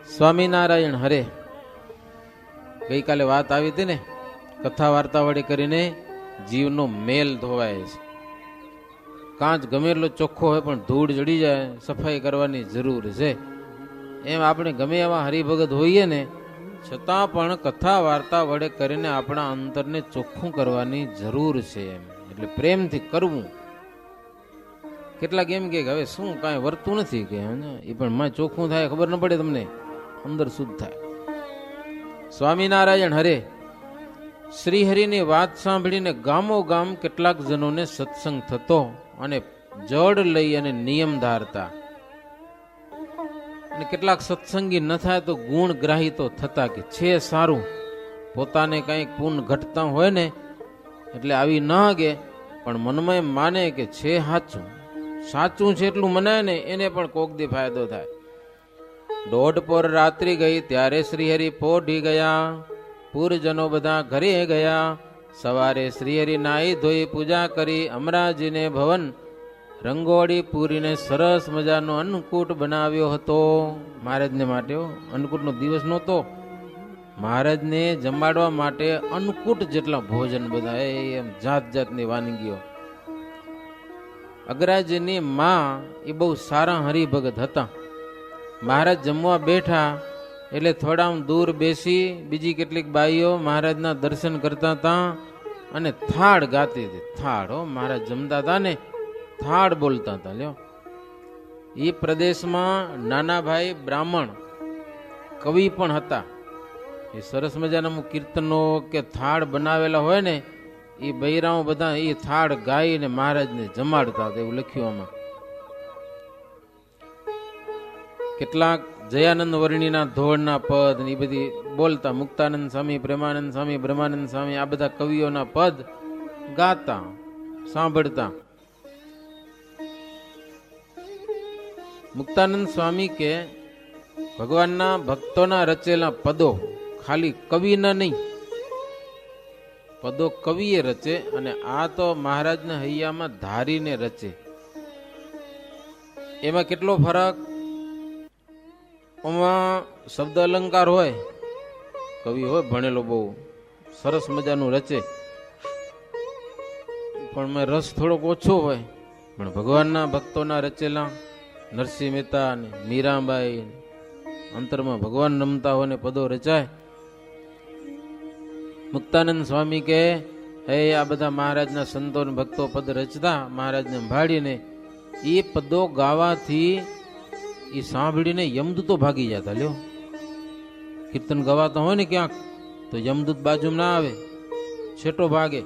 સ્વામિનારાયણ હરે. ગઈકાલે વાત આવી હતી ને, કથા વાર્તા વડે કરીને જીવનો મેલ ધોવાય છે. કાંચ ગમે એટલો ચોખ્ખો હોય પણ ધૂળ જડી જાય, સફાઈ કરવાની જરૂર છે. એમ આપણે ગમે એવા હરિભગત હોઈએ ને, છતાં પણ કથા વાર્તા વડે કરીને આપણા અંતરને ચોખ્ખું કરવાની જરૂર છે. એમ એટલે પ્રેમથી કરવું. કેટલાક એમ કે હવે શું કાંઈ વર્તું નથી કે એ પણ માં ચોખ્ખું થાય ખબર ન પડે તમને, અંદર શુદ્ધ થાય. સ્વામિનારાયણ હરે. શ્રીહરિની વાત સાંભળીને ગામો ગામ કેટલાક જનોને સત્સંગ થતો અને જડ લઈ અને નિયમ ધારતા, અને કેટલાક સત્સંગી ન થાય તો ગુણગ્રાહી તો થતા કે છે સારું, પોતાને કંઈક પૂર્ણ ઘટતા હોય ને એટલે આવી ન કે પણ મનમાં એમ માને કે છે સાચું, સાચું છે એટલું મનાય ને એને પણ કોક દી ફાયદો થાય. દોઢ પર રાત્રિ ગઈ ત્યારે શ્રીહરિ પોઢી ગયા, પૂરજનો બધા ઘરે ગયા. સવારે શ્રીહરિ નાહી ધોઈ પૂજા કરી અમરાજીને ભવન રંગોળી પૂરીને સરસ મજાનો અન્નકૂટ બનાવ્યો હતો. મહારાજને માટે અન્નકૂટનો દિવસ નહોતો, મહારાજને જમાડવા માટે અન્નકૂટ જેટલા ભોજન બધા, એમ જાત જાતની વાનગીઓ. અગ્રાજીની માં એ બહુ સારા હરિભગત હતા. મહારાજ જમવા બેઠા એટલે થોડા દૂર બેસી બીજી કેટલીક બાઈઓ મહારાજના દર્શન કરતા હતા અને થાળ ગાતી હતી. થાળ મહારાજ જમતા હતા ને થાળ બોલતા હતા. લ્યો, એ પ્રદેશમાં નાના ભાઈ બ્રાહ્મણ કવિ પણ હતા. એ સરસ મજાના કીર્તનો કે થાળ બનાવેલા હોય ને એ બૈરાઓ બધા એ થાળ ગાઈને મહારાજને જમાડતા હતા, એવું લખ્યું આમાં. કેટલાક જયાનંદ વર્ણીના ધોળના પદ ને એ બધી બોલતા, મુક્તાનંદ સ્વામી, પ્રેમાનંદ સ્વામી, બ્રહ્માનંદ સ્વામી, આ બધા કવિઓના પદ ગાતા, સાંભળતા. મુક્તાનંદ સ્વામી કે ભગવાનના ભક્તોના રચેલા પદો ખાલી કવિના નહીં, પદો કવિએ રચે અને આ તો મહારાજના હૈયામાં ધારીને રચે. એમાં કેટલો ફરક. આમાં શબ્દ અલંકાર હોય, કવિ હોય ભણેલો બહુ સરસ મજાનું રચે, પણ મેં રસ થોડોક ઓછો હોય. પણ ભગવાનના ભક્તોના રચેલા નરસિંહ મહેતા ને મીરાબાઈ અંતરમાં ભગવાન રમતા હોય ને પદો રચાય. મુક્તાનંદ સ્વામી કે હે આ બધા મહારાજના સંતો ને ભક્તો પદ રચતા મહારાજને ભાળીને, એ પદો ગાવાથી એ સાંભળીને યમદૂતો ભાગી જતા. લ્યો, કીર્તન ગવાતા હોય ને ક્યાંક તો યમદૂત બાજુમાં ના આવે, છેટો ભાગે.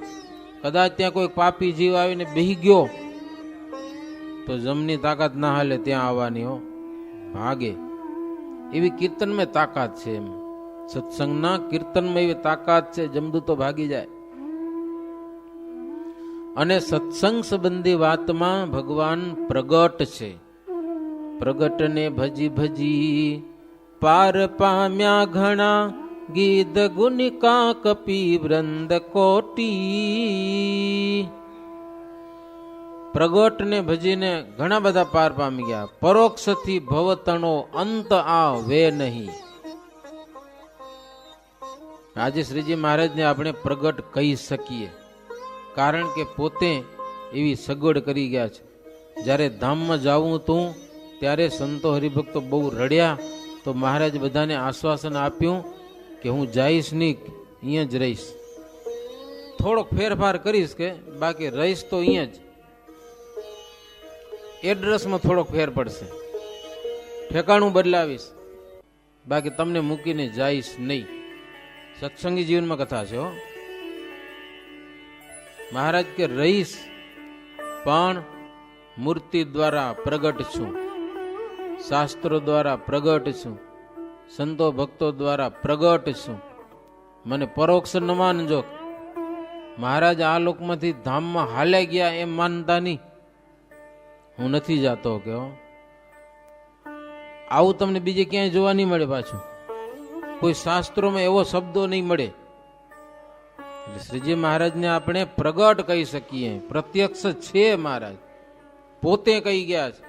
કદાચ ત્યાં કોઈ પાપી જીવ આવીને બેહી ગયો તો જમની તાકાત ના હાલે ત્યાં આવવાની, ભાગે. એવી કીર્તનમાં તાકાત છે. એમ સત્સંગના કીર્તનમાં એવી તાકાત છે, જમદૂતો ભાગી જાય. અને સત્સંગ સંબંધી વાતમાં ભગવાન પ્રગટ છે. પ્રગટને ભજી ભજી પાર પામ્યા ઘણા, ગીત ગુનિકા કપી વૃંદ કોટી. પ્રગટને ભજીને ઘણા બધા પાર પામી ગયા. પરોક્ષથી ભવતણો અંત આવે નહીં. આજે શ્રીજી મહારાજને આપણે પ્રગટ કહી શકીએ, કારણ કે પોતે એવી સગવડ કરી ગયા છે. જ્યારે ધામમાં જાવું હતું ત્યારે સંતો હરિભક્તો બહુ રડ્યા તો મહારાજ બધાને આશ્વાસન આપ્યું કે હું જઈશ નહીં, અહીંયા જ રહીશ. થોડોક ફેરફાર કરીશ કે બાકી રહીશ તો અહીંયા જ. એડ્રેસમાં થોડોક ફેર પડશે, ઠેકાણું બદલાવીશ, બાકી તમને મૂકીને જઈશ નહીં. સત્સંગી જીવનમાં કથા છે. મહારાજ કે રહીશ પણ મૂર્તિ દ્વારા પ્રગટ છું, શાસ્ત્રો દ્વારા પ્રગટ છું, સંતો ભક્તો દ્વારા પ્રગટ છું. મને પરોક્ષ ન માનજો. મહારાજ આ લોકમાંથી ધામમાં હાલ્યા ગયા એમ માનતા નહીં. હું નથી જાતો કે આવું તમને બીજે ક્યાંય જોવા નહીં મળે. પાછું કોઈ શાસ્ત્રોમાં એવો શબ્દો નહીં મળે. એટલે શ્રીજી મહારાજને આપણે પ્રગટ કહી શકીએ, પ્રત્યક્ષ છે. મહારાજ પોતે કહી ગયા છે,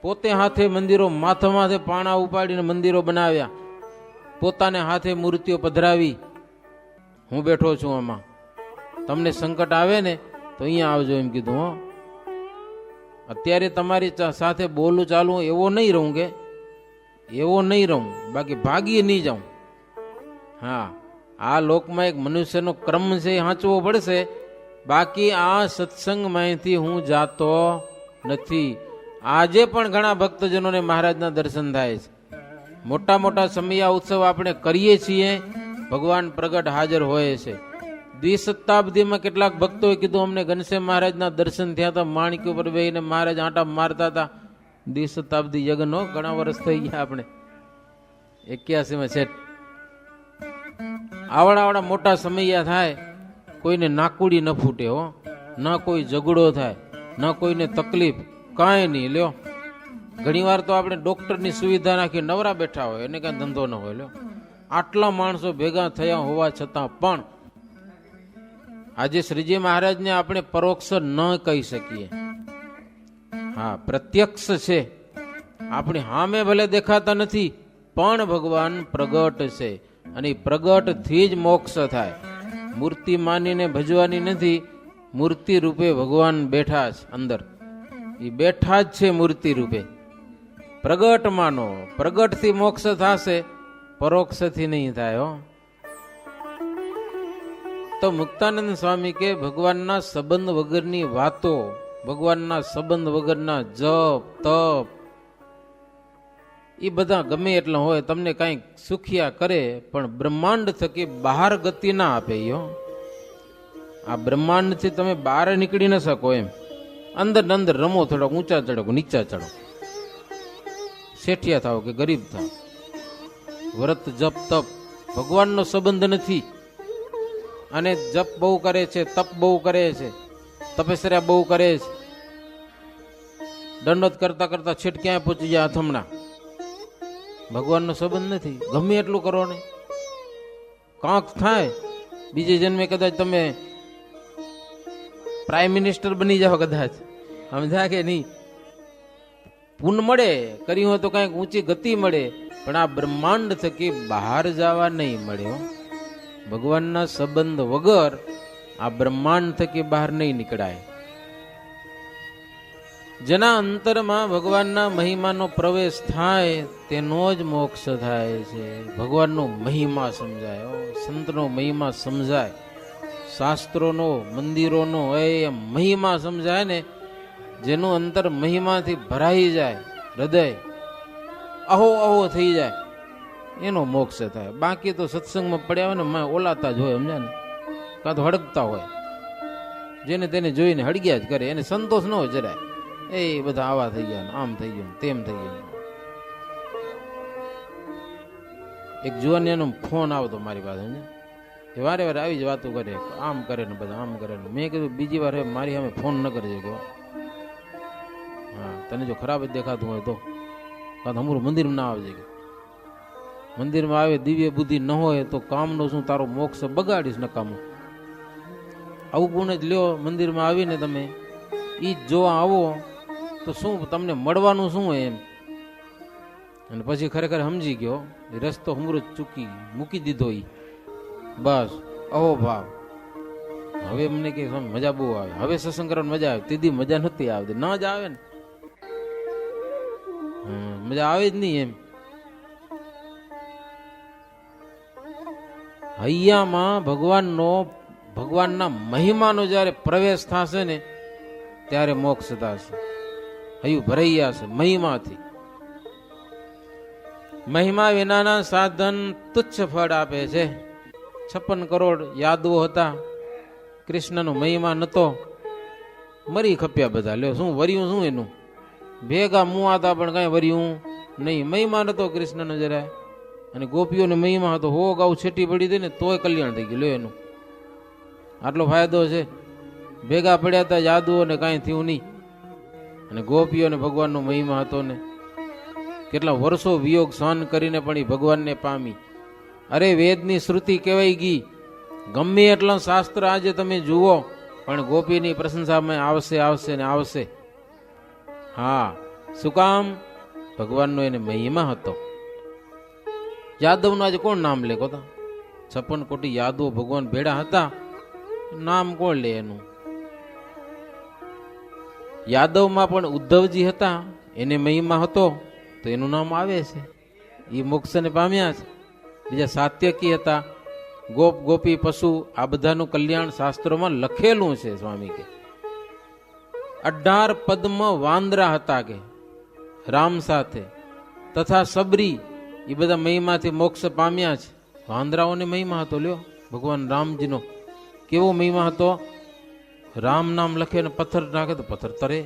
પોતે હાથે મંદિરો માથે પાણા ઉપાડીને મંદિરો બનાવ્યા, પોતાને હાથે મૂર્તિઓ પધરાવી, હું બેઠો છું આમાં, તમને સંકટ આવે ને તો અહીંયા આવજો એમ કીધું. હો, અત્યારે તમારી સાથે બોલું ચાલું એવો નહીં રહું, કે એવો નહીં રહું, બાકી ભાગી નહીં જાઉં. હા, આ લોકમાં એક મનુષ્યનો ક્રમ છે એ સાચવો પડશે, બાકી આ સત્સંગમાંથી હું જાતો નથી. આજે પણ ઘણા ભક્તજનોને મહારાજના દર્શન થાય છે. મોટા મોટા સમયા ઉત્સવ આપણે કરીએ છીએ, ભગવાન પ્રગટ હાજર હોય છે. દ્વિશતાબ્દીમાં કેટલાક ભક્તોએ કીધું અમને ઘનશ્યામ મહારાજના દર્શન થયા હતા, માણક્યો પર બેહીને મહારાજ આંટા મારતા હતા. દ્વિશતાબ્દી યજ્ઞ ઘણા વર્ષ થઈ ગયા, આપણે 81માં છે. આવડા મોટા સમયા થાય, કોઈને નાકુડી ન ફૂટે, હો, ન કોઈ ઝઘડો થાય, ન કોઈને તકલીફ, કાંઈ નહીં. લ્યો, ઘણી વાર તો આપણે ડોક્ટરની સુવિધા નાખી નવરા બેઠા હોય, એને કાંઈ ધંધો ન હોય. લ્યો, આટલા માણસો ભેગા થયા હોવા છતાં પણ આજે શ્રીજી મહારાજને આપણે પરોક્ષ ન કહી શકીએ. હા, પ્રત્યક્ષ છે, આપણી સામે ભલે દેખાતા નથી, પણ ભગવાન પ્રગટ છે, અને પ્રગટથી જ મોક્ષ થાય. મૂર્તિ માનીને ભજવાની નથી, મૂર્તિ રૂપે ભગવાન બેઠા છે અંદર, એ બેઠા જ છે મૂર્તિ રૂપે. પ્રગટ માનો, પ્રગટથી મોક્ષ થશે, પરોક્ષથી નહીં થાય. હો, તો મુક્તાનંદ સ્વામી કે ભગવાનના સંબંધ વગરની વાતો, ભગવાનના સંબંધ વગરના જપ તપ, એ બધા ગમે એટલા હોય, તમને કાંઈક સુખિયા કરે, પણ બ્રહ્માંડ થકી બહાર ગતિ ના આપે. આ બ્રહ્માંડથી તમે બહાર નીકળી ન શકો એમ. અંદર અંદર રમો, થોડાક ઊંચા ચડો નીચા ચડો, શેઠિયા થાવ કે ગરીબ થાવ, વ્રત જપ તપ, ભગવાનનો સંબંધ નથી. અને જપ બહુ કરે છે, તપ બહુ કરે છે, તપસ્યા બહુ કરે છે, દંડોત કરતા કરતા છેટ ક્યાંય પહોંચી જાય હથમણા. ભગવાનનો સંબંધ નથી. ગમે એટલું કરો ને, કાંક થાય, બીજે જન્મે કદાચ તમે પ્રાઇમ મિનિસ્ટર બની જાઓ, કદાચ સમજ્યા કે નહીં, પુન મળે, કર્યું હોય તો કાંઈક ઊંચી ગતિ મળે, પણ આ બ્રહ્માંડ થકી બહાર જવા નહીં મળે. ભગવાનના સંબંધ વગર આ બ્રહ્માંડ થકી બહાર નહીં નીકળાય. જેના અંતરમાં ભગવાનના મહિમાનો પ્રવેશ થાય તેનો જ મોક્ષ થાય છે. ભગવાનનો મહિમા સમજાય, સંતનો મહિમા સમજાય, શાસ્ત્રોનો મંદિરોનો એ મહિમા સમજાય ને, જેનું અંતર મહિમાથી ભરાઈ જાય, હૃદય અહો અહો થઈ જાય, એનો મોક્ષ થાય. બાકી તો સત્સંગમાં પડ્યા હોય ને ઓલાતા જ હોય, સમજ્યા ને, કાં તો હડકતા હોય, જેને તેને જોઈને હડગ્યા જ કરે, એને સંતોષ ન હોય જરાય. એ બધા આવા થઈ ગયા, આમ થઈ ગયું, તેમ થઈ ગયું. એક જુવાનિયાનો ફોન આવતો મારી પાસે, એ વારે વારે આવી જ વાતો કરે, આમ કરે ને બધા આમ કરે ને. મેં કીધું બીજી વાર મારી સામે ફોન ન કરજે, કહો હા, તને જો ખરાબ જ દેખાતું હોય તો, કાં તો અમારું મંદિરમાં ના આવજે, કે મંદિરમાં આવે દિવ્ય બુદ્ધિ ન હોય તો કામનો શું, તારો મોક્ષ બગાડીશ નકામો. આવું ગુણ જ લ્યો, મંદિરમાં આવીને તમે ઈ જ જોવા આવો તો શું તમને મળવાનું શું એમ. અને પછી ખરેખર સમજી ગયો, રસ્તો હમરો ચૂકી મૂકી દીધો, ઈ બસ અહો ભાવ. હવે અમને કે મજા બહુ આવે, હવે સત્સંગ કરવાની મજા આવે, તીધી મજા નથી આવતી, ના જ આવે ને, મજા આવે જ નહીં એમ. હૈયામાં ભગવાનના મહિમાનો જ્યારે પ્રવેશ થશે ને ત્યારે મોક્ષ થશે. હૈયું ભરાઈ જશે મહિમાથી. મહિમા વિનાના સાધન તુચ્છ ફળ આપે છે. 56 કરોડ યાદવો હતા, કૃષ્ણનો મહિમા નતો, મરી ખપ્યા બધા. લ્યો શું વર્યું શું એનું, ભેગા મું હતા પણ કઈ વર્યું નહીં. મહિમા નતો કૃષ્ણનો જરાય, અને ગોપીઓને મહિમા હતો, હો ગાઉ છેટી પડી હતી ને તોય કલ્યાણ થઈ ગયું. લ્યો એનું આટલો ફાયદો છે. ભેગા પડ્યા હતા યાદવો ને કાંઈ થયું નહીં, અને ગોપીઓને ભગવાનનો મહિમા હતો ને કેટલા વર્ષો વિયોગ સહન કરીને પણ એ ભગવાનને પામી. અરે વેદની શ્રુતિ કહેવાય ગઈ, ગમે એટલા શાસ્ત્ર આજે તમે જુઓ પણ ગોપીની પ્રશંસામાં આવશે આવશે ને આવશે. હા, શું કામ? ભગવાનનો એને મહિમા હતો. યાદવનું આજે કોણ નામ લે કોતા? 56 કોટી યાદવો ભગવાન ભેડા હતા, નામ કોણ લે એનું? યાદવમાં પણ ઉદ્ધવજી હતા, એને મહિમા હતો તો એનું નામ આવે છે, એ મોક્ષને પામ્યા છે. બીજા સાત્યકી હતા, ગોપ ગોપી પશુ, આ બધાનું કલ્યાણ શાસ્ત્રોમાં લખેલું છે. સ્વામી કે 18 પદ્મ વાંદરા હતા કે રામ સાથે, તથા સબરી, એ બધા મહિમાથી મોક્ષ પામ્યા છે. વાંદરાઓને મહિમા હતો. લ્યો, ભગવાન રામજીનો કેવો મહિમા હતો! રામ નામ લખે ને પથ્થર નાખે તો પથ્થર તરે,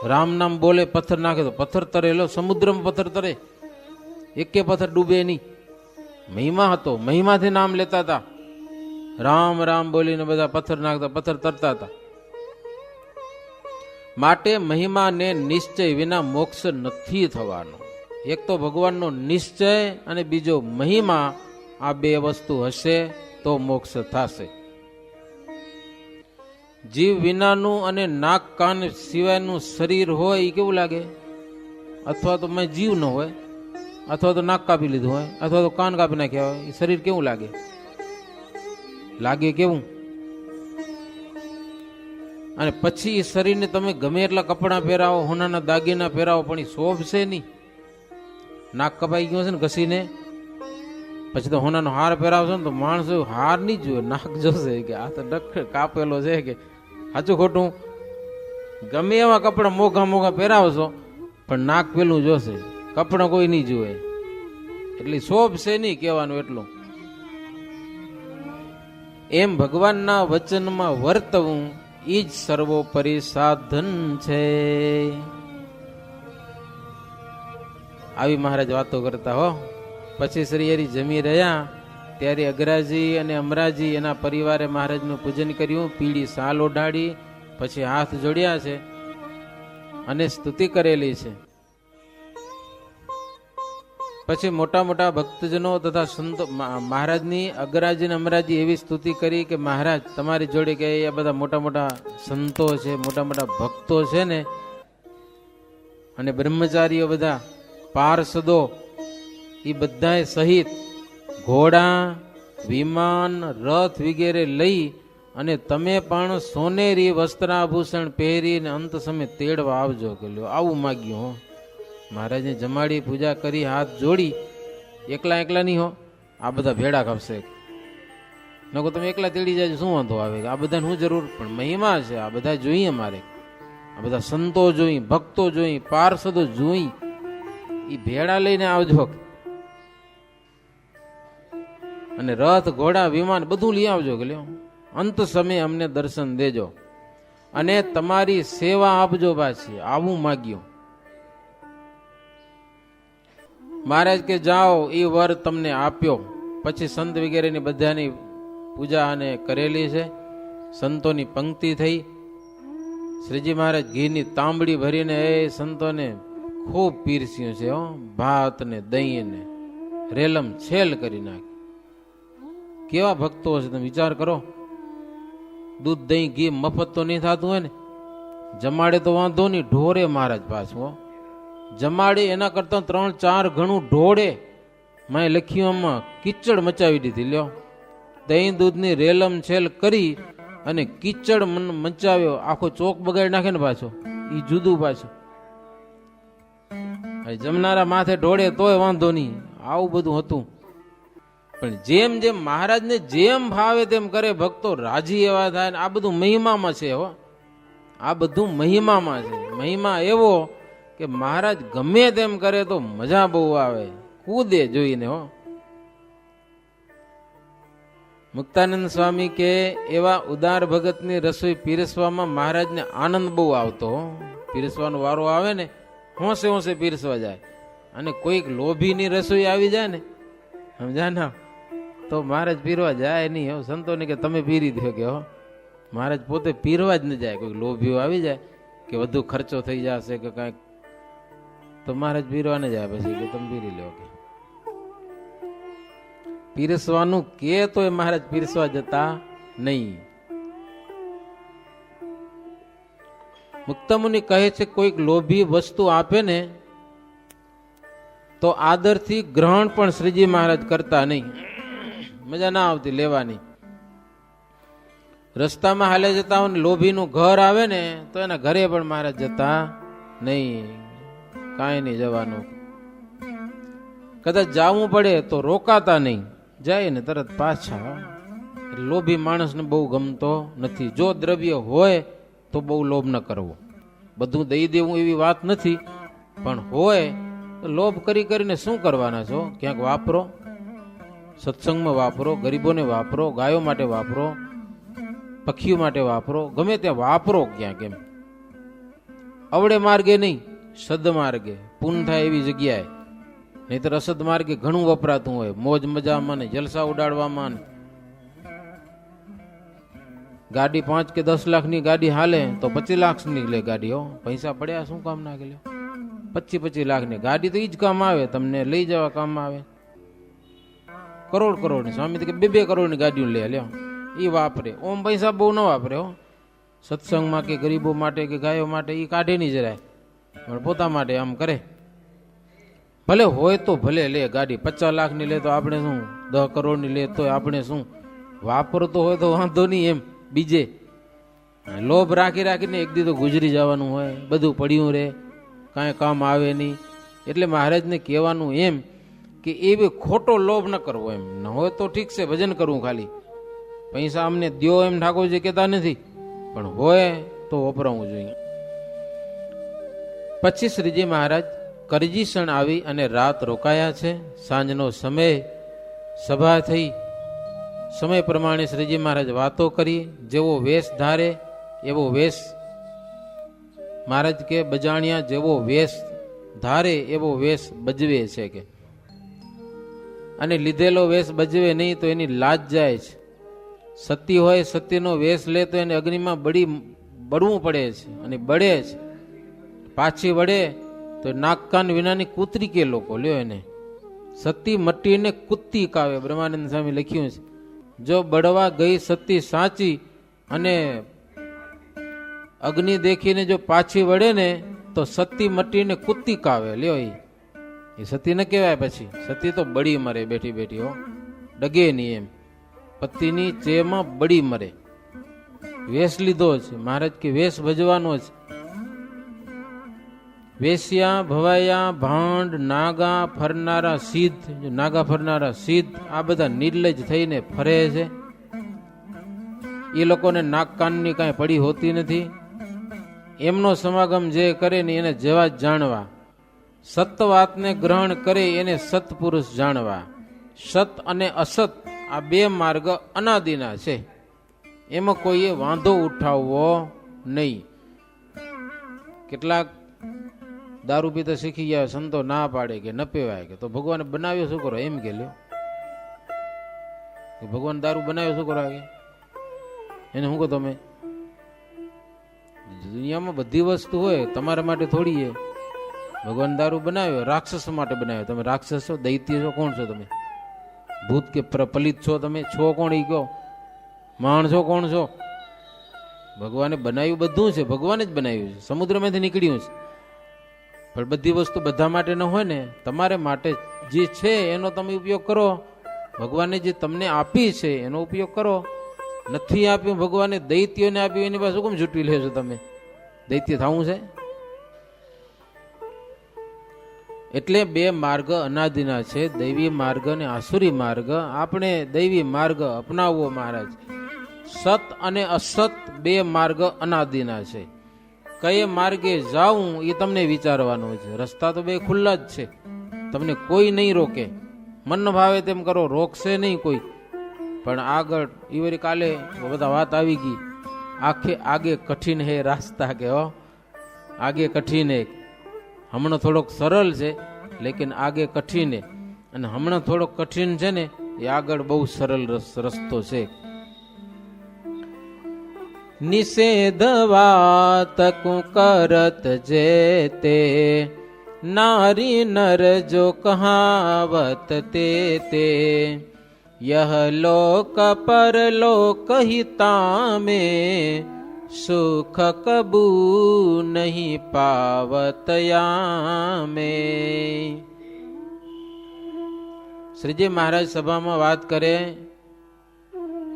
રામ નામ બોલે પથ્થર નાખે તો પથ્થર તરે. લો, સમુદ્રમાં પથ્થર તરે, એકે પથ્થર ડૂબે નહીં. મહિમા હતો, મહિમાથી નામ લેતા હતા. રામ રામ બોલીને બધા પથ્થર નાખતા, પથ્થર તરતા હતા. માટે મહિમાને નિશ્ચય વિના મોક્ષ નથી થવાનો. એક તો ભગવાનનો નિશ્ચય અને બીજો મહિમા, આ બે વસ્તુ હશે તો મોક્ષ થશે. જીવ વિનાનું અને નાક કાન સિવાયનું શરીર હોય એ કેવું લાગે? અથવા તો મેં જીવ ન હોય, અથવા તો નાક કાપી લીધું હોય, અથવા તો કાન કાપી નાખ્યા હોય, એ શરીર કેવું લાગે? લાગે કેવું? અને પછી એ શરીરને તમે ગમે એટલા કપડાં પહેરાવો, હોનાના દાગીના પહેરાવો, પણ એ શોભશે નહીં. નાક કપાઈ ગયું છે ને ઘસીને, પછી તો હોનાનો હાર પહેરાવશો ને તો માણસો હાર નહીં જોવે, નાક જોશે કે આ તો ડખ કાપેલો છે. કે સાચું ખોટું? ગમે એવા કપડા મોઘા મોઘા પહેરાવશો પણ નાક પેલું જોશે, કપડા કોઈ નહીં જોવે. એટલે શોભશે નહીં કહેવાનું એટલું. એમ ભગવાનના વચનમાં વર્તવું એ જ સર્વોપરી સાધન છે. આવી મહારાજ વાતો કરતા હો. પછી શ્રી હરિ જમી રહ્યા ત્યારે અગ્રાજી અને અમરાજી એના પરિવારે મહારાજનું પૂજન કર્યું, પીળી સાલ ઓઢાડી, પછી હાથ જોડ્યા છે અને સ્તુતિ કરેલી છે. પછી મોટા મોટા ભક્તજનો તથા સંતો મહારાજની અગ્રાજી અને અમરાજી એવી સ્તુતિ કરી કે મહારાજ તમારી જોડે કે એ બધા મોટા મોટા સંતો છે, મોટા મોટા ભક્તો છે ને, અને બ્રહ્મચારીઓ બધા પાર્ષદો, એ બધાએ સહિત ઘોડા, વિમાન, રથ વગેરે લઈ અને તમે પણ સોનેરી વસ્ત્રાભૂષણ પહેરીને અંત સમય તેડવા આવજો. કે લ્યો, આવું માગ્યું હો. મહારાજને જમાડી પૂજા કરી, હાથ જોડી. એકલા એકલા નહીં હો, આ બધા ભેડા ખપશે. નકો તમે એકલા તેડી જાય શું વાંધો આવે? આ બધાને શું જરૂર? પણ મહિમા છે, આ બધા જોઈએ મારે. આ બધા સંતો જોઈ, ભક્તો જોઈ, પાર્ષદો જોઈ, એ ભેડા લઈને આવજો. અને રથ, ઘોડા, વિમાન બધું લઈ આવજો. કે લ્યો, અંત સમયે અમને દર્શન દેજો અને તમારી સેવા આપજો. પાછી આવું માગ્યું. મહારાજ કે જાઓ, એ વર તમને આપ્યો. પછી સંત વગેરેની બધાની પૂજા અને કરેલી છે. સંતોની પંક્તિ થઈ. શ્રીજી મહારાજ ઘીની તાંબડી ભરીને એ સંતોને ખૂબ પીરસ્યું છે. ભાત ને દહીં ને રેલમ છેલ કરી નાખી. કેવા ભક્તો હશે તમે વિચાર કરો. દૂધ, દહીં, ઘી મફત તો નહીં થતું હોય ને. જમાડે તો વાંધો નહીં, ઢોરે મહારાજ પાછું. જમાડે એના કરતા 3-4 ગણું ઢોળે. મેં લખ્યું આમાં કીચડ મચાવી દીધી. લ્યો, દહીં દૂધની રેલમ છેલ કરી અને કીચડ મચાવ્યો, આખો ચોક બગાડી નાખે ને પાછો. એ જુદું પાછું. જમનારા માથે ઢોળે તોય વાંધો નહીં, આવું બધું હતું. પણ જેમ જેમ મહારાજને જેમ ભાવે તેમ કરે, ભક્તો રાજી એવા થાય. આ બધું મહિમામાં છે હો, આ બધું મહિમામાં છે. મહિમા એવો કે મહારાજ ગમે તેમ કરે તો મજા બહુ આવે, કૂદે જોઈને હો. મુક્તાનંદ સ્વામી કે એવા ઉદાર ભગતની રસોઈ પીરસવામાં મહારાજને આનંદ બહુ આવતો. પીરસવાનો વારો આવે ને, હોંશે હોંશે પીરસવા જાય. અને કોઈક લોભીની રસોઈ આવી જાય ને, સમજા ના, તો મહારાજ પીરવા જાય નહીં. સંતોને કે તમે પીરી દો. કે હો, મહારાજ પોતે પીરવા જ ન જાય. કોઈક લોભીઓ આવી જાય કે વધુ ખર્ચો થઈ જશે કે કાંઈક, તો મહારાજ પીરવા ન જાય. પછી કે તમે પીરી લો. કે પીરસવાનું કે તો એ મહારાજ પીરસવા જતા નહીં. મુક્તમુનિ કહે છે કોઈક લોભી વસ્તુ આપે ને તો આદરથી ગ્રહણ પણ શ્રીજી મહારાજ કરતા નહીં. મજા ના આવતી લેવાની. રસ્તામાં હાલે જતા હોય ને લોભીનું ઘર આવે ને તો એના ઘરે પણ મહારાજ જતા નહીં. કાંઈ નહીં જવાનું. કદાચ જાવું પડે તો રોકાતા નહીં, જાય ને તરત પાછા. લોભી માણસને બહુ ગમતો નથી. જો દ્રવ્ય હોય તો બહુ લોભ ન કરવો. બધું દઈ દેવું એવી વાત નથી, પણ હોય તો લોભ કરી કરીને શું કરવાના છો? ક્યાંક વાપરો, સત્સંગમાં વાપરો, ગરીબોને વાપરો, ગાયો માટે વાપરો, પક્ષીઓ માટે વાપરો, ગમે ત્યાં વાપરો ક્યાંક. એમ અવળે માર્ગે નહીં, સદ માર્ગે પૂર્ણ થાય એવી જગ્યાએ. નહીતર અસદ માર્ગે ઘણું વપરાતું હોય, મોજ મજામાં ને જલસા ઉડાડવામાં. ગાડી 5 કે 10 લાખની ગાડી હાલે તો 25 લાખની લે ગાડી. હો, પૈસા પડ્યા શું કામ ના લે? 25 લાખની ગાડી તો ઈ જ કામ આવે, તમને લઈ જવા કામ આવે. કરોડની સ્વામી તો કે 2 કરોડની ગાડીઓ લે લ્યો, એ વાપરે. ઓમ પૈસા બહુ ન વાપરે. હો, સત્સંગમાં કે ગરીબો માટે કે ગાયો માટે એ કાઢે નહીં જરાય, પણ પોતા માટે આમ કરે. ભલે હોય તો ભલે લે ગાડી. 50 લાખની લે તો આપણે શું, 10 કરોડની લે તો આપણે શું, વાપરતો હોય તો વાંધો નહીં. એમ બીજે લોભ રાખીને એક દી તો ગુજરી જવાનું હોય, બધું પડ્યું રહે, કાંઈ કામ આવે નહીં. એટલે મહારાજને કહેવાનું એમ કે એવી ખોટો લોભ ન કરવો. એમ ન હોય તો ઠીક છે, ભજન કરવું ખાલી, પૈસા અમને દ્યો એમ ઠાકોરજી કહેતા નથી, પણ હોય તો વપરાવું જોઈએ. પછી શ્રીજી મહારાજ કરજીસણ આવી અને રાત રોકાયા છે. સાંજનો સમય, સભા થઈ. સમય પ્રમાણે શ્રીજી મહારાજ વાતો કરી. જેવો વેશ ધારે એવો વેશ, મહારાજ કે બજાણિયા જેવો વેશ ધારે એવો વેશ બજવે છે કે, અને લીધેલો વેશ બજવે નહીં તો એની લાજ જાય છે. સતી હોય, સતીનો વેશ લે તો એને અગ્નિમાં બળવું પડે છે, અને બળે છે. પાછી વળે તો નાક કાન વિનાની કૂતરી કે લોકો લ્યો એને. સતી મટીને કૂતી કાવે, બ્રહ્માનંદ સ્વામી લખ્યું છે. જો બળવા ગઈ સતી સાચી અને અગ્નિ દેખીને જો પાછી વળે ને તો સતી મટીને કૂતી કાવે લ્યો. એ સતી ન કહેવાય. પછી સતી તો બળી મરે બેઠી બેઠી. હો, ડગે નહીં. એમ પતિની ચેમાં બળી મરે. વેશ લીધો છે મહારાજ કે વેશ ભજવાનો છે. વેશ્યા, ભવાયા, ભાંડ, નાગા ફરનારા સિદ્ધ, નાગા ફરનારા સિદ્ધ, આ બધા નિર્લજ થઈને ફરે છે. એ લોકોને નાક કાનની કાંઈ પડી હોતી નથી. એમનો સમાગમ જે કરે ને એને જેવા જ જાણવા. સત વાતને ગ્રહણ કરે એને સત્પુરુષ જાણવા. સત અને અસત આ 2 માર્ગ અનાદિના છે, એમાં કોઈએ વાંધો ઉઠાવવો નહીં. કેટલાક દારૂ પીતા શીખી ગયા, સંતો ના પાડે કે ન પીવાય, કે તો ભગવાને બનાવ્યો શું કરો? એમ કે લ્યો, ભગવાન દારૂ બનાવ્યો શું કરો? એને શું કહો તમે? દુનિયામાં બધી વસ્તુ હોય, તમારા માટે થોડી છે. ભગવાન દારૂ બનાવ્યો, રાક્ષસ માટે બનાવ્યો. તમે રાક્ષસ છો, દૈત્ય છો, કોણ છો તમે? ભૂત કે પ્રપલિત છો? તમે છો કોણ? એ કહો. માણસો કોણ છો? ભગવાને બનાવ્યું બધું છે, ભગવાને જ બનાવ્યું છે, સમુદ્રમાંથી નીકળ્યું છે. પણ બધી વસ્તુ બધા માટે ન હોય ને, તમારે માટે જે છે એનો તમે ઉપયોગ કરો. ભગવાને જે તમને આપી છે એનો ઉપયોગ કરો. નથી આપ્યું ભગવાને, દૈત્યોને આપ્યું, એની પાસે કેમ છૂટવી લેશો તમે? દૈત્ય થવું છે? એટલે 2 માર્ગ અનાદિના છે, દૈવી માર્ગ અને આસુરી માર્ગ. આપણે દૈવી માર્ગ અપનાવવો મહારાજ. સત અને અસત 2 માર્ગ અનાદિના છે. કયે માર્ગે જાવું એ તમને વિચારવાનું છે. રસ્તા તો 2 ખુલ્લા જ છે, તમને કોઈ નહીં રોકે. મન ભાવે તેમ કરો, રોકશે નહીં કોઈ. પણ આગળ ઈવરી કાલે બધા વાત આવી ગઈ, આગે કઠિન હે રાસ્તા કે. હો, આગે કઠિન હે. હમણાં થોડોક સરળ છે, લેકિન આગે કઠિન હે. અને હમણાં થોડોક કઠિન છે ને, એ આગળ બહુ સરળ રસ્તો છે. નિષેધ વાત કરત જેતે, નારી નર જો કહાવત તે. यह लोक परलोक हिता में, सुख कबू नहीं पावतया में. શ્રીજી મહારાજ સભામાં વાત કરે,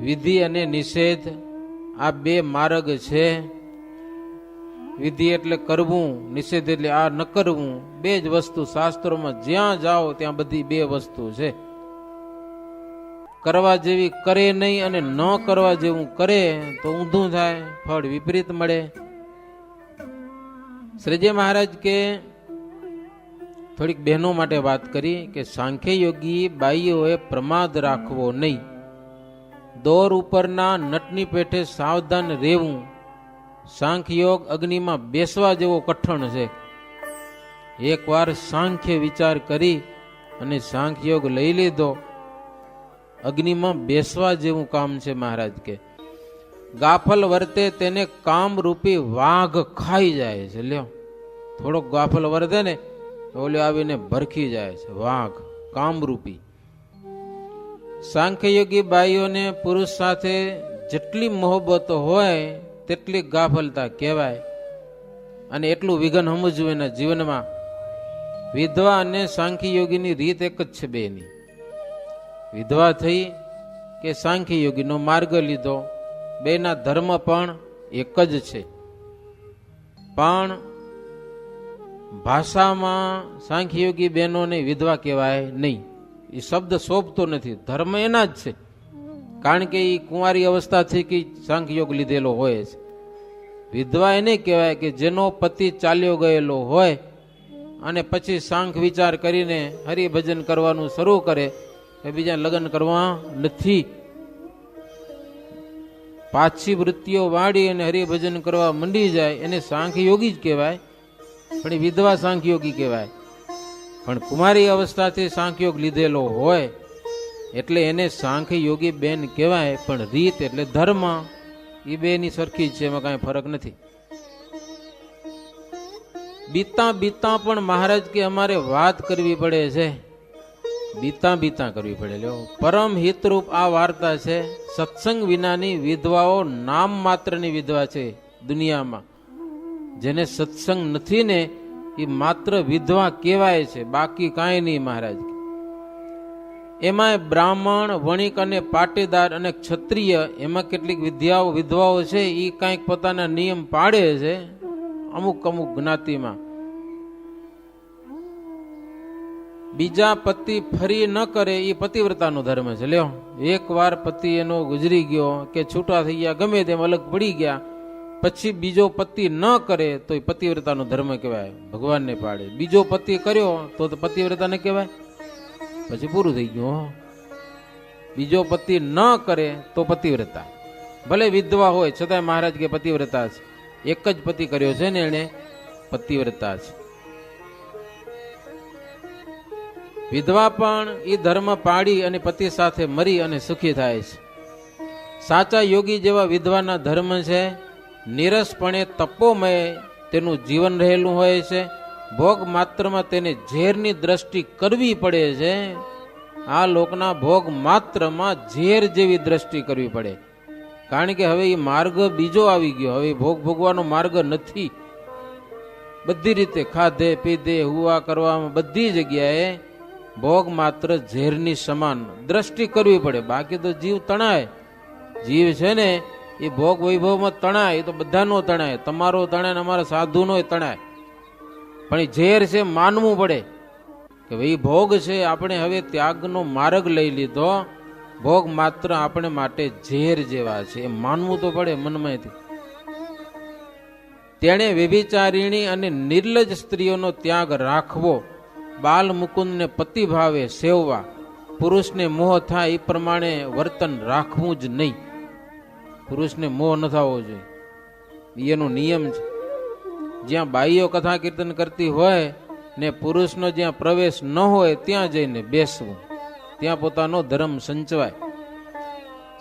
વિધિ અને નિષેધ આ બે માર્ગ છે. વિધિ એટલે કરવું, નિષેધ એટલે આ ન કરવું. બે જ વસ્તુ શાસ્ત્રોમાં જ્યાં જાઓ ત્યાં બધી બે વસ્તુ છે. કરવા જેવી કરે નહીં અને ન કરવા જેવું કરે તો ઊંધું થાય, ફળ વિપરીત મળે. શ્રીજી મહારાજ કે થોડીક બહેનો માટે વાત કરી કે સાંખ્ય યોગી બાઈઓએ પ્રમાદ રાખવો નહીં. દોર ઉપરના નટની પેઠે સાવધાન રહેવું. સાંખ્ય યોગ અગ્નિમાં બેસવા જેવો કઠણ છે. એકવાર સાંખ્ય વિચાર કરી અને સાંખ્ય યોગ લઈ લીધો, અગ્નિમાં બેસવા જેવું કામ છે. મહારાજ કે ગાફલ વર્તે તેને કામ રૂપી વાઘ ખાઈ જાય છે. લ્યો, થોડોક ગાફલ વર્તે ને ઓલે આવીને ભરખી જાય છે વાઘ, કામરૂપી. સાંખ્યયોગી બાઈઓને પુરુષ સાથે જેટલી મોહબ્બત હોય તેટલી ગાફલતા કહેવાય. અને એટલું વિઘન સમજવું એના જીવનમાં. વિધવા અને સાંખ્યયોગીની રીત એક જ છે બેની. વિધવા થઈ કે સાંખ્યયોગીનો માર્ગ લીધો, બેના ધર્મ પણ એક જ છે. પણ ભાષામાં સાંખ્યયોગી બહેનોને વિધવા કહેવાય નહીં. એ શબ્દ શોભતો નથી. ધર્મ એના જ છે, કારણ કે એ કુંવારી અવસ્થાથી કે સાંખ્યયોગ લીધેલો હોય છે. વિધવા એને કહેવાય કે જેનો પતિ ચાલ્યો ગયેલો હોય અને પછી સાંખ વિચાર કરીને હરિભજન કરવાનું શરૂ કરે કે બીજા લગ્ન કરવા નથી. પાછી વૃત્તિઓ વાળી અને હરિભજન કરવા મંડી જાય એને સાંખ્યયોગી જ કહેવાય, પણ એ વિધવા સાંખ્યયોગી કહેવાય. પણ કુમારી અવસ્થાથી સાંખ્યયોગ લીધેલો હોય એટલે એને સાંખ્યયોગી બેન કહેવાય. પણ રીત એટલે ધર્મ એ બેની સરખી જ છે, એમાં કાંઈ ફરક નથી. બીતા બીતા પણ મહારાજ કે અમારે વાત કરવી પડે છે. બીતા બીતા કરવી પડે. લ્યો, પરમ હિતરૂપ આ વાર્તા છે. સત્સંગ વિનાની વિધવાઓ નામ માત્રની વિધવા છે દુનિયામાં. જેને સત્સંગ નથી ને એ માત્ર વિધવા કહેવાય છે, બાકી કાંઈ નહીં. મહારાજ એમાં બ્રાહ્મણ, વણિક અને પાટીદાર અને ક્ષત્રિય એમાં કેટલીક વિધવાઓ છે એ કાંઈક પોતાના નિયમ પાડે છે અમુક અમુક જ્ઞાતિમાં. બીજા પતિ ફરી ન કરે એ પતિવ્રતાનો ધર્મ છે. લ્યો, એક વાર પતિ એનો ગુજરી ગયો કે છૂટા થઈ ગયા, ગમે તેમ અલગ પડી ગયા, પછી બીજો પતિ ન કરે તો એ પતિવ્રતાનો ધર્મ કહેવાય, ભગવાનને પાડે. બીજો પતિ કર્યો તો પતિવ્રતા ન કહેવાય, પછી પૂરું થઈ ગયું. બીજો પતિ ન કરે તો પતિવ્રતા, ભલે વિધવા હોય છતાંય મહારાજ કે પતિવ્રતા છે. એક જ પતિ કર્યો છે ને એને પતિવ્રતા છે. વિધવા પણ એ ધર્મ પાડી અને પતિ સાથે મરી અને સુખી થાય છે. સાચા યોગી જેવા વિધવાના ધર્મ છે. નિરસપણે તપોમય તેનું જીવન રહેલું હોય છે. ભોગ માત્રમાં તેને ઝેરની દ્રષ્ટિ કરવી પડે છે. આ લોકના ભોગ માત્રમાં ઝેર જેવી દ્રષ્ટિ કરવી પડે, કારણ કે હવે એ માર્ગ બીજો આવી ગયો. હવે ભોગ ભોગવાનો માર્ગ નથી. બધી રીતે ખાધે પીધે હુવા કરવામાં બધી જગ્યાએ ભોગ માત્ર ઝેરની સમાન દ્રષ્ટિ કરવી પડે. બાકી તો જીવ તણાય. જીવ છે ને એ ભોગ વૈભવમાં તણાય, એ તો બધાનો તણાય. તમારો તણાય, અમારા સાધુનો તણાય. પણ એ ઝેર છે, માનવું પડે કે ભાઈ ભોગ છે. આપણે હવે ત્યાગનો માર્ગ લઈ લીધો. ભોગ માત્ર આપણે માટે ઝેર જેવા છે, એ માનવું તો પડે મનમાંથી. તેણે વ્યભિચારિણી અને નિર્લજ સ્ત્રીઓનો ત્યાગ રાખવો. બાલ મુકુંદને પતિ ભાવે સેવવા. પુરુષને મોહ થાય એ પ્રમાણે વર્તન રાખવું જ નહીં. પુરુષને મોહ ન થવો જોઈએ, એનો નિયમ છે. જ્યાં બાઈઓ કથા કીર્તન કરતી હોય ને પુરુષનો જ્યાં પ્રવેશ ન હોય ત્યાં જઈને બેસવું, ત્યાં પોતાનો ધર્મ સંચવાય.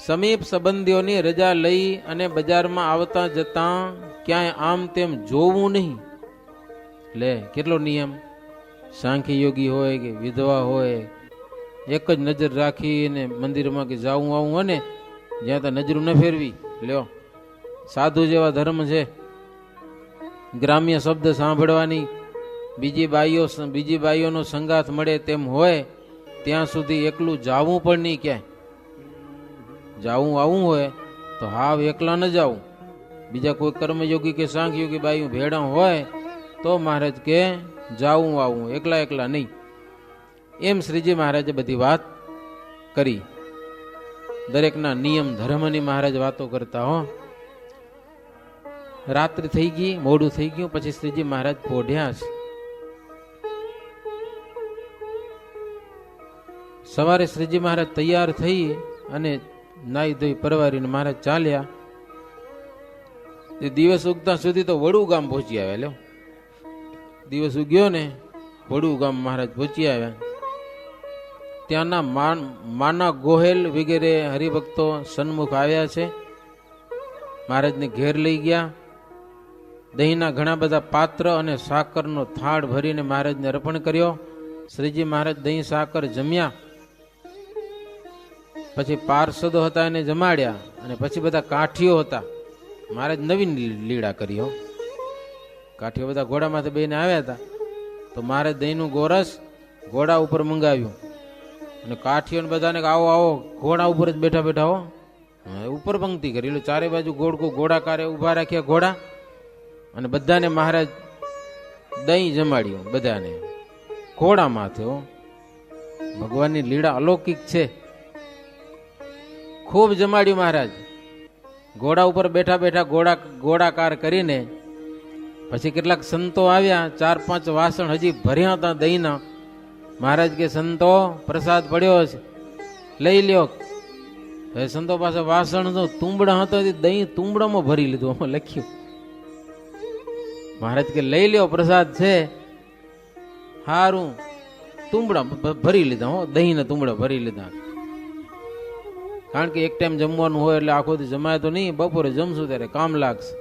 સમીપ સંબંધીઓની રજા લઈ અને બજારમાં આવતા જતા ક્યાંય આમ તેમ જોવું નહીં. લે, કેટલો નિયમ! સાંખ્ય યોગી હોય કે વિધવા હોય, એક જ નજર રાખીને મંદિરમાં કે જાવું આવું હોય ને, જ્યાં ત્યાં નજરું ન ફેરવી. લ્યો, સાધુ જેવા ધર્મ છે. ગ્રામ્ય શબ્દ સાંભળવાની, બીજી બાઈઓનો સંગાથ મળે તેમ હોય ત્યાં સુધી એકલું જાવું પણ નહીં ક્યાંય. જાવું આવું હોય તો હાવ એકલા ન જાવું, બીજા કોઈ કર્મયોગી કે સાંખ્યોગી બાયું ભેડા હોય તો મહારાજ કે જાવું આવું, એકલા એકલા નહીં. એમ શ્રીજી મહારાજે બધી વાત કરી. દરેકના નિયમ ધર્મની મહારાજ વાતો કરતા હો. રાત્રિ થઈ ગઈ, મોડું થઈ ગયું, પછી શ્રીજી મહારાજ પોઢ્યા છે. સવારે શ્રીજી મહારાજ તૈયાર થઈ અને નાઈ ધોઈ પરવારીને મહારાજ ચાલ્યા. દિવસ ઉગતા સુધી તો વડુ ગામ પહોંચી આવ્યા. લ્યો, દિવસ ઉગ્યો ને વડુ ગામ મહારાજ પહોંચી આવ્યા. ત્યાંના માના ગોહેલ વગેરે હરિભક્તો સન્મુખ આવ્યા છે. મહારાજને ઘેર લઈ ગયા. દહીંના ઘણા બધા પાત્ર અને સાકરનો થાળ ભરીને મહારાજને અર્પણ કર્યો. શ્રીજી મહારાજ દહીં સાકર જમ્યા. પછી પાર્ષદો હતા એને જમાડ્યા, અને પછી બધા કાઠીઓ હતા. મહારાજ નવીન લીળા કર્યો. કાઠીઓ બધા ઘોડામાંથી બેને આવ્યા હતા, તો મહારાજ દહીંનું ગોરસ ઘોડા ઉપર મંગાવ્યું, અને કાઠીઓને બધાને આવો આવો ઘોડા ઉપર જ બેઠા બેઠા હો. ઉપર પંક્તિ કરી, એટલે ચારે બાજુ ઘોડાકારે ઉભા રાખ્યા ઘોડા, અને બધાને મહારાજ દહીં જમાડ્યું. બધાને ઘોડા માથે હો. ભગવાનની લીળા અલૌકિક છે. ખૂબ જમાડ્યું મહારાજ. ઘોડા ઉપર બેઠા બેઠા ઘોડાકાર કરીને પછી કેટલાક સંતો આવ્યા. 4-5 વાસણ હજી ભર્યા હતા દહીંના. મહારાજ કે સંતો પ્રસાદ પડ્યો છે, લઈ લ્યો. હવે સંતો પાસે વાસણ તો તુંબડા હતો, દહીં તુંબડામાં ભરી લીધું. લખ્યું મહારાજ કે લઈ લ્યો, પ્રસાદ છે. હારું, તુંબડા ભરી લીધા હો, દહીં ને તુંબડા ભરી લીધા. કારણ કે એક ટાઈમ જમવાનું હોય એટલે આખો દી જમાય તો નહીં, બપોરે જમશું ત્યારે કામ લાગશે.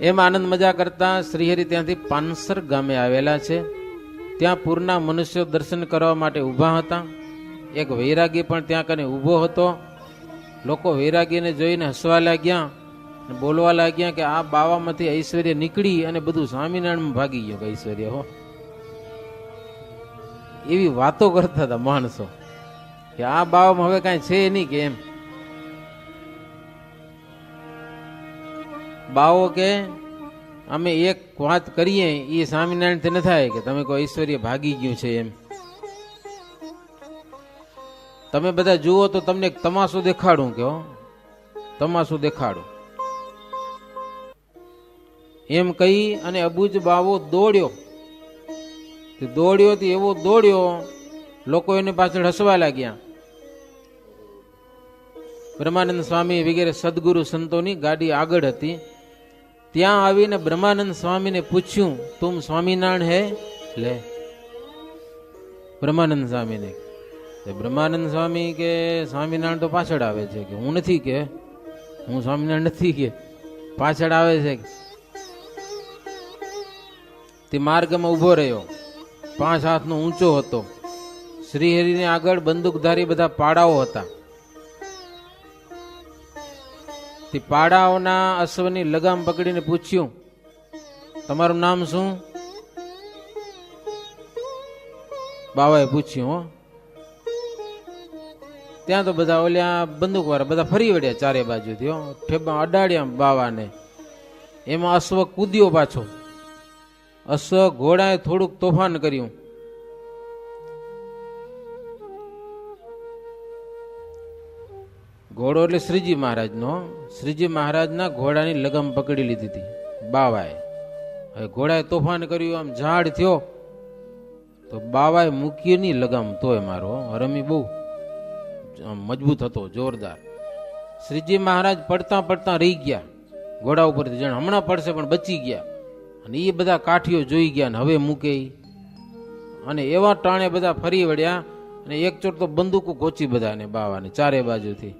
એમ આનંદ મજા કરતા શ્રીહરિ ત્યાંથી પાનસર ગામે આવેલા છે. ત્યાં પૂરના મનુષ્યો દર્શન કરવા માટે ઊભા હતા. એક વૈરાગી પણ ત્યાં કને ઊભો હતો. લોકો વૈરાગીને જોઈને હસવા લાગ્યા, બોલવા લાગ્યા કે આ બાવામાંથી ઐશ્વર્ય નીકળી અને બધું સ્વામિનારાયણમાં ભાગી ગયો ઐશ્વર્ય હો. એવી વાતો કરતા હતા માણસો કે આ બાવામાં હવે કાંઈ છે નહીં કે એમ. બાવો કે અમે એક વાત કરીએ એ સ્વામિનારાયણથી ન થાય કે તમે કોઈ ઐશ્વર્ય ભાગી ગયું છે એમ. તમે બધા જુઓ તો તમને એક તમાશો દેખાડું કે તમાશો દેખાડું એમ કહી અને અબુજ બાવો દોડ્યો. એવો દોડ્યો, લોકો એની પાછળ હસવા લાગ્યા. બ્રહ્માનંદ સ્વામી વગેરે સદગુરુ સંતોની ગાડી આગળ હતી. ત્યાં આવીને બ્રહ્માનંદ સ્વામીને પૂછ્યું, તુમ સ્વામિનારાયણ હે? લે, બ્રહ્માનંદ સ્વામીને. બ્રહ્માનંદ સ્વામી કે સ્વામિનારાયણ તો પાછળ આવે છે, કે હું નથી, કે હું સ્વામિનારાયણ નથી, કે પાછળ આવે છે. તે માર્ગમાં ઉભો રહ્યો. 5 હાથનો ઊંચો હતો. શ્રીહરિને આગળ બંદૂકધારી બધા પાડાઓ હતા. તે પાડાઓના અશ્વની લગામ પકડીને પૂછ્યું, તમારું નામ શું? બાવાએ પૂછ્યું. હો, ત્યાં તો બધા ઓલ્યા બંદૂક વાળા બધા ફરી વળ્યા ચારે બાજુથી. ઠેબા અડાડ્યા બાવાને. એમાં અશ્વ કૂદ્યો પાછો. અશ્વ ઘોડાએ થોડુંક તોફાન કર્યું. ઘોડો એટલે શ્રીજી મહારાજનો. શ્રીજી મહારાજના ઘોડાની લગામ પકડી લીધી હતી બાવાએ. હવે ઘોડાએ તોફાન કર્યું, આમ ઝાડ થયો તો બાવાએ મૂકી નહીં લગામ. તોય મારો હરમી બહુ મજબૂત હતો, જોરદાર. શ્રીજી મહારાજ પડતા પડતા રહી ગયા ઘોડા ઉપરથી. જાણે હમણાં પડશે પણ બચી ગયા. અને એ બધા કાઠીઓ જોઈ ગયા ને હવે મૂકે. અને એવા ટાણે બધા ફરી વળ્યા, અને એક ચોટ તો બંદૂકો ગોચી બધાને બાવાને ચારે બાજુથી.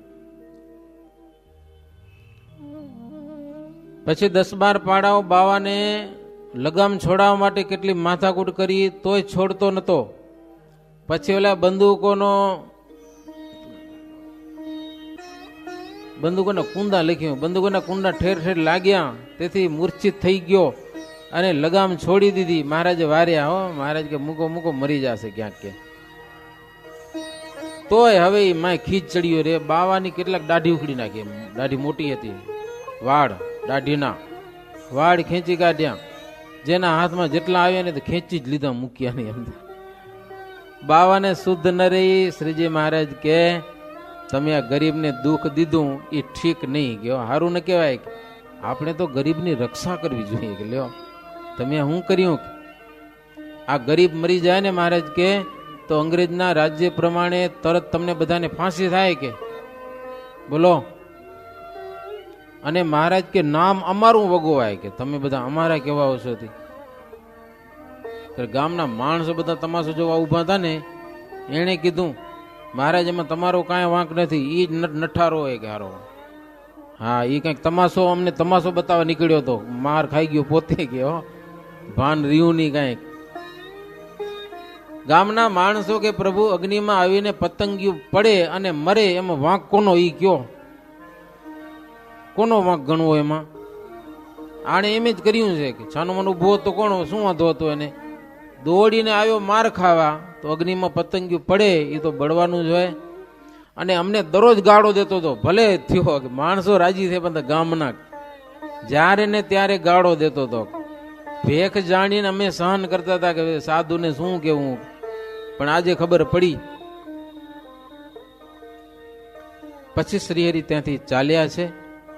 પછી 10-12 પાડાઓ બાવાને લગામ છોડાવવા માટે કેટલી માથાકૂટ કરી, તોય છોડતો નતો. પછી ઓલા બંદૂકોના કુંડા લખ્યું. બંદૂકોના કુંડા ઠેર ઠેર લાગ્યા, તેથી મૂર્છિત થઈ ગયો. અને લગામ છોડી દીધી. મહારાજે વાર્યા, હો મહારાજ કે મૂકો મૂકો, મરી જશે ક્યાંક કે. તોય હવે માય ખીચ ચડ્યો રે. બાવાની કેટલાક દાઢી ઉખડી નાખી. દાઢી મોટી હતી, વાળ દાઢીના વાળ ખેંચી કાઢ્યા. જેના હાથમાં જેટલા આવ્યા ને તો ખેંચી જ લીધા, મૂક્યા નહીં એમ. બાવાને શુદ્ધ ન રહી. શ્રીજી મહારાજ કે તમે આ ગરીબને દુઃખ દીધું એ ઠીક નહીં. કે સારું ન કહેવાય. આપણે તો ગરીબની રક્ષા કરવી જોઈએ. કે લ્યો તમે શું કર્યું? આ ગરીબ મરી જાય ને મહારાજ કે તો અંગ્રેજના રાજ્ય પ્રમાણે તરત તમને બધાને ફાંસી થાય કે બોલો. અને મહારાજ કે નામ અમારું વગોવાય. કે તમે બધા અમારા કેવા છો? ગામના માણસો બધા તમાશો જોવા ઉભા હતા ને, એને કીધું મહારાજ એમાં તમારો કાંઈ વાંક નથી, ઈ જ નઠારો હોય કે હારો. હા, ઈ કંઈક તમાશો અમને તમાશો બતાવવા નીકળ્યો હતો. માર ખાઈ ગયો પોતે ગયો, ભાન રહ્યું નહીં કાંઈક. ગામના માણસો કે પ્રભુ અગ્નિમાં આવીને પતંગિયું પડે અને મરે એમાં વાંક કોનો? ઈ કયો કોનો વાંક ગણવો એમાં? આણે એમ જ કર્યું છે કે છાનો મનો ઉભો હતો, કોણ શું વાંધો હતો એને? દોડીને આવ્યો માર ખાવા. તો અગ્નિમાં પતંગિયું પડે એ તો બળવાનું જ હોય. અને અમને દરરોજ ગાળો દેતો હતો. ભલે થયો કે માણસો રાજી છે, બધા ગામના જ્યારે ને ત્યારે ગાળો દેતો હતો. ભેખ જાણીને અમે સહન કરતા હતા કે સાધુને શું કેવું. પણ આજે ખબર પડી. પછી શ્રીહરિ ત્યાંથી ચાલ્યા છે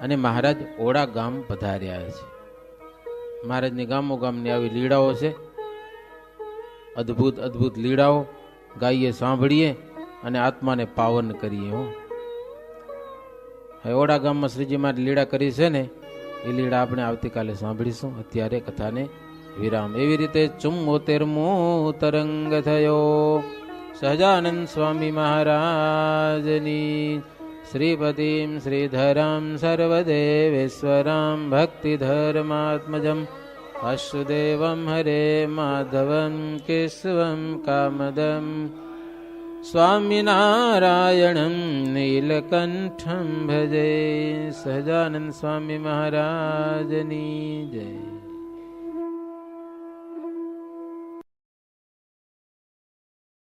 અને મહારાજ ઓડા ગામ પધાર્યા છે. મહારાજની ગામો ગામની આવી લીડાઓ છે, અદ્ભુત અદ્ભુત લીડાઓ ગાઈએ, સાંભળીએ અને આત્માને પાવન કરીએ. હો, ઓડા ગામમાં શ્રીજી મહારાજ લીડા કરી છે ને, એ લીડા આપણે આવતીકાલે સાંભળીશું. અત્યારે કથાને વિરામ. એવી રીતે 74મો તરંગ થયો સહજાનંદ સ્વામી મહારાજની. શ્રીપતિમ શ્રીધરમ સર્વદેવેશ્વરમ ભક્તિધર્માત્મજમ વાસુદેવમ હરે માધવમ કેશવમ કામદમ સ્વામિનારાયણમ નીલકંઠમ ભજે. સહજાનંદ સ્વામી મહારાજની જય.